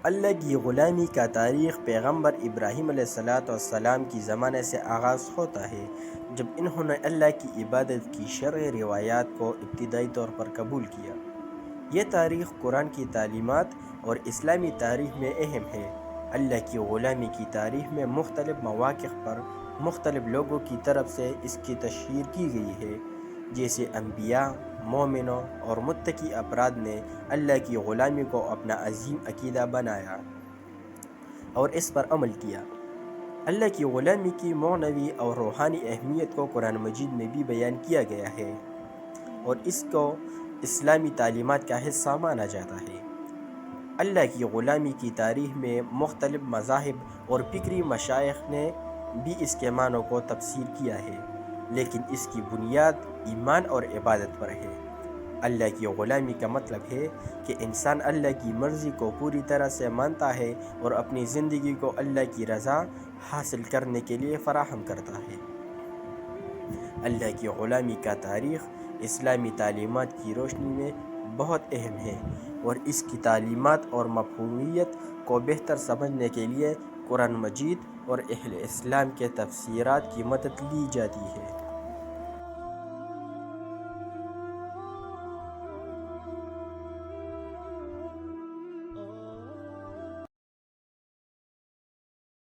اللہ کی غلامی کا تاریخ پیغمبر ابراہیم علیہ السلام کی زمانے سے آغاز ہوتا ہے، جب انہوں نے اللہ کی عبادت کی شرعی روایات کو ابتدائی طور پر قبول کیا۔ یہ تاریخ قرآن کی تعلیمات اور اسلامی تاریخ میں اہم ہے۔ اللہ کی غلامی کی تاریخ میں مختلف مواقع پر مختلف لوگوں کی طرف سے اس کی تشہیر کی گئی ہے، جیسے انبیاء، مومنوں اور متقی افراد نے اللہ کی غلامی کو اپنا عظیم عقیدہ بنایا اور اس پر عمل کیا۔ اللہ کی غلامی کی معنوی اور روحانی اہمیت کو قرآن مجید میں بھی بیان کیا گیا ہے اور اس کو اسلامی تعلیمات کا حصہ مانا جاتا ہے۔ اللہ کی غلامی کی تاریخ میں مختلف مذاہب اور فکری مشائخ نے بھی اس کے معنوں کو تفسیر کیا ہے، لیکن اس کی بنیاد ایمان اور عبادت پر ہے۔ اللہ کی غلامی کا مطلب ہے کہ انسان اللہ کی مرضی کو پوری طرح سے مانتا ہے اور اپنی زندگی کو اللہ کی رضا حاصل کرنے کے لیے فراہم کرتا ہے۔ اللہ کی غلامی کا تاریخ اسلامی تعلیمات کی روشنی میں بہت اہم ہے اور اس کی تعلیمات اور مفہومیت کو بہتر سمجھنے کے لیے قرآن مجید اور اہل اسلام کے تفسیرات کی مدد لی جاتی ہے۔